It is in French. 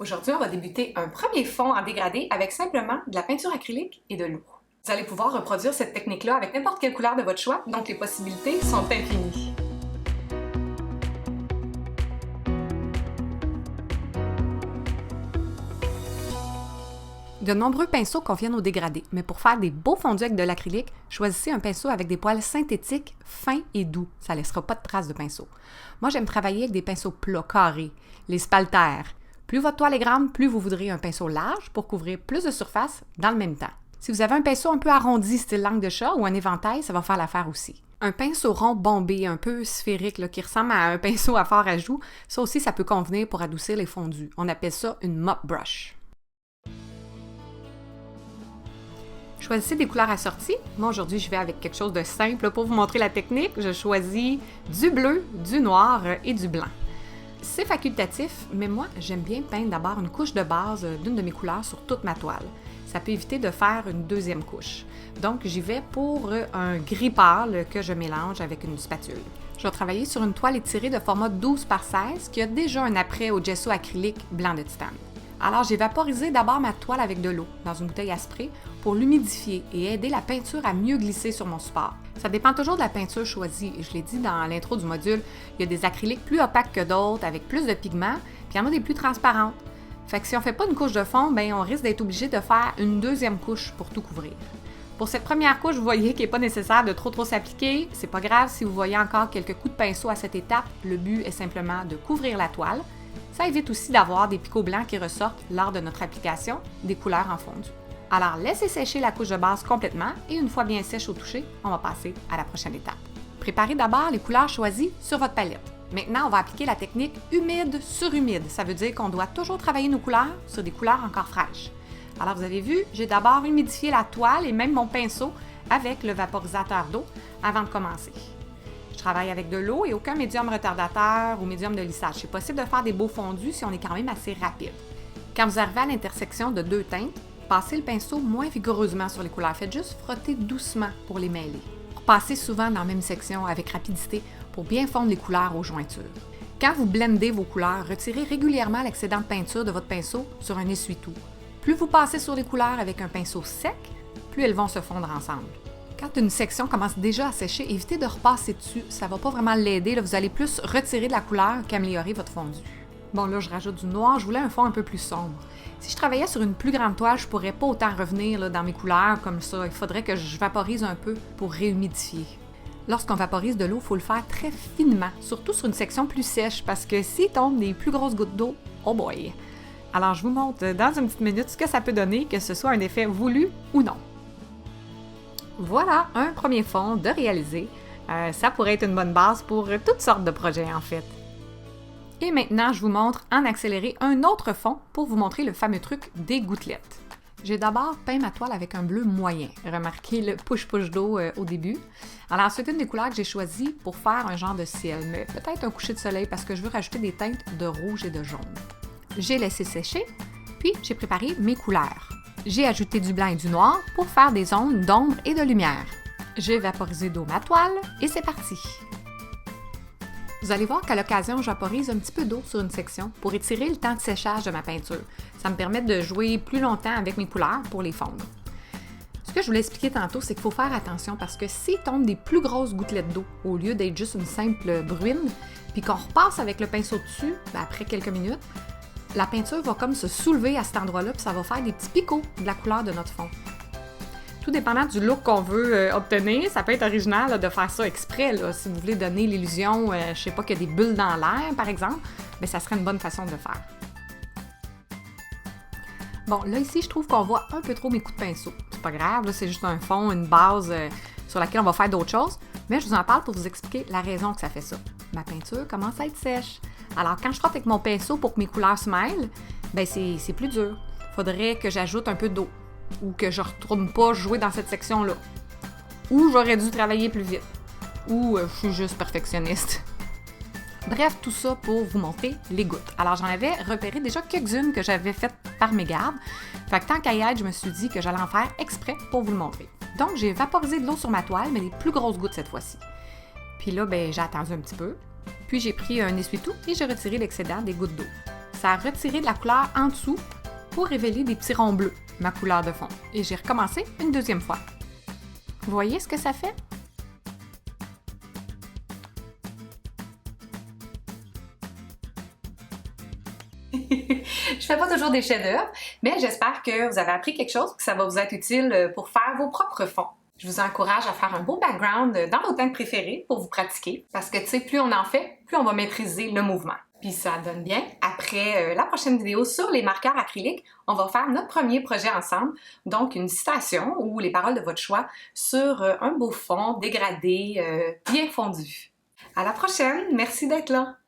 Aujourd'hui, on va débuter un premier fond en dégradé avec simplement de la peinture acrylique et de l'eau. Vous allez pouvoir reproduire cette technique-là avec n'importe quelle couleur de votre choix, donc les possibilités sont infinies. De nombreux pinceaux conviennent au dégradé, mais pour faire des beaux fondus avec de l'acrylique, choisissez un pinceau avec des poils synthétiques, fins et doux. Ça ne laissera pas de traces de pinceau. Moi, j'aime travailler avec des pinceaux plats, carrés, les spaltaires. Plus votre toile est grande, plus vous voudrez un pinceau large pour couvrir plus de surface dans le même temps. Si vous avez un pinceau un peu arrondi, style langue de chat ou un éventail, ça va faire l'affaire aussi. Un pinceau rond bombé, un peu sphérique, là, qui ressemble à un pinceau à fard à joues, ça aussi, ça peut convenir pour adoucir les fondus. On appelle ça une mop brush. Choisissez des couleurs assorties. Moi, aujourd'hui, je vais avec quelque chose de simple pour vous montrer la technique. Je choisis du bleu, du noir et du blanc. C'est facultatif, mais moi, j'aime bien peindre d'abord une couche de base d'une de mes couleurs sur toute ma toile. Ça peut éviter de faire une deuxième couche. Donc, j'y vais pour un gris pâle que je mélange avec une spatule. Je vais travailler sur une toile étirée de format 12 par 16 qui a déjà un après au gesso acrylique blanc de titane. Alors, j'ai vaporisé d'abord ma toile avec de l'eau dans une bouteille à spray pour l'humidifier et aider la peinture à mieux glisser sur mon support. Ça dépend toujours de la peinture choisie. Je l'ai dit dans l'intro du module, il y a des acryliques plus opaques que d'autres, avec plus de pigments, puis il y en a des plus transparentes. Fait que si on ne fait pas une couche de fond, bien, on risque d'être obligé de faire une deuxième couche pour tout couvrir. Pour cette première couche, vous voyez qu'il n'est pas nécessaire de trop s'appliquer. C'est pas grave si vous voyez encore quelques coups de pinceau à cette étape. Le but est simplement de couvrir la toile. Ça évite aussi d'avoir des picots blancs qui ressortent lors de notre application des couleurs en fondu. Alors, laissez sécher la couche de base complètement et une fois bien sèche au toucher, on va passer à la prochaine étape. Préparez d'abord les couleurs choisies sur votre palette. Maintenant, on va appliquer la technique humide sur humide. Ça veut dire qu'on doit toujours travailler nos couleurs sur des couleurs encore fraîches. Alors, vous avez vu, j'ai d'abord humidifié la toile et même mon pinceau avec le vaporisateur d'eau avant de commencer. Je travaille avec de l'eau et aucun médium retardateur ou médium de lissage. C'est possible de faire des beaux fondus si on est quand même assez rapide. Quand vous arrivez à l'intersection de deux teintes, passez le pinceau moins vigoureusement sur les couleurs. Faites juste frotter doucement pour les mêler. Repassez souvent dans la même section avec rapidité pour bien fondre les couleurs aux jointures. Quand vous blendez vos couleurs, retirez régulièrement l'excédent de peinture de votre pinceau sur un essuie-tout. Plus vous passez sur les couleurs avec un pinceau sec, plus elles vont se fondre ensemble. Quand une section commence déjà à sécher, évitez de repasser dessus. Ça ne va pas vraiment l'aider. Là, vous allez plus retirer de la couleur qu'améliorer votre fondu. Bon, là, je rajoute du noir. Je voulais un fond un peu plus sombre. Si je travaillais sur une plus grande toile, je ne pourrais pas autant revenir là, dans mes couleurs comme ça. Il faudrait que je vaporise un peu pour réhumidifier. Lorsqu'on vaporise de l'eau, il faut le faire très finement, surtout sur une section plus sèche, parce que s'il tombe des plus grosses gouttes d'eau, oh boy! Alors, je vous montre dans une petite minute ce que ça peut donner, que ce soit un effet voulu ou non. Voilà un premier fond de réaliser. Ça pourrait être une bonne base pour toutes sortes de projets en fait. Et maintenant, je vous montre en accéléré un autre fond pour vous montrer le fameux truc des gouttelettes. J'ai d'abord peint ma toile avec un bleu moyen. Remarquez le push-push d'eau au début. Alors, c'est une des couleurs que j'ai choisies pour faire un genre de ciel, mais peut-être un coucher de soleil parce que je veux rajouter des teintes de rouge et de jaune. J'ai laissé sécher, puis j'ai préparé mes couleurs. J'ai ajouté du blanc et du noir pour faire des zones d'ombre et de lumière. J'ai vaporisé d'eau ma toile et c'est parti! Vous allez voir qu'à l'occasion, je vaporise un petit peu d'eau sur une section pour étirer le temps de séchage de ma peinture. Ça me permet de jouer plus longtemps avec mes couleurs pour les fondre. Ce que je voulais expliquer tantôt, c'est qu'il faut faire attention parce que s'il tombe des plus grosses gouttelettes d'eau au lieu d'être juste une simple bruine, puis qu'on repasse avec le pinceau dessus, après quelques minutes, la peinture va comme se soulever à cet endroit-là, puis ça va faire des petits picots de la couleur de notre fond. Tout dépendant du look qu'on veut obtenir, ça peut être original là, de faire ça exprès. Là, si vous voulez donner l'illusion, je sais pas, qu'il y a des bulles dans l'air, par exemple, bien, ça serait une bonne façon de le faire. Bon, là ici, je trouve qu'on voit un peu trop mes coups de pinceau. C'est pas grave, là, c'est juste un fond, une base sur laquelle on va faire d'autres choses, mais je vous en parle pour vous expliquer la raison que ça fait ça. Ma peinture commence à être sèche. Alors, quand je frotte avec mon pinceau pour que mes couleurs se mêlent, bien, c'est plus dur. Faudrait que j'ajoute un peu d'eau ou que je ne retourne pas jouer dans cette section-là. Ou j'aurais dû travailler plus vite. Ou je suis juste perfectionniste. Bref, tout ça pour vous montrer les gouttes. Alors, j'en avais repéré déjà quelques-unes que j'avais faites par mégarde. Fait que tant qu'à y être, je me suis dit que j'allais en faire exprès pour vous le montrer. Donc, j'ai vaporisé de l'eau sur ma toile, mais des plus grosses gouttes cette fois-ci. Puis là, ben, j'ai attendu un petit peu. Puis j'ai pris un essuie-tout et j'ai retiré l'excédent des gouttes d'eau. ça a retiré de la couleur en dessous pour révéler des petits ronds bleus, ma couleur de fond. Et j'ai recommencé une deuxième fois. Vous voyez ce que ça fait? Je fais pas toujours des chefs-d'œuvre, mais j'espère que vous avez appris quelque chose, que ça va vous être utile pour faire vos propres fonds. Je vous encourage à faire un beau background dans vos teintes préférées pour vous pratiquer, parce que tu sais, plus on en fait, plus on va maîtriser le mouvement. Puis ça donne bien. Après la prochaine vidéo sur les marqueurs acryliques, on va faire notre premier projet ensemble, donc une citation ou les paroles de votre choix sur un beau fond dégradé, bien fondu. À la prochaine! Merci d'être là!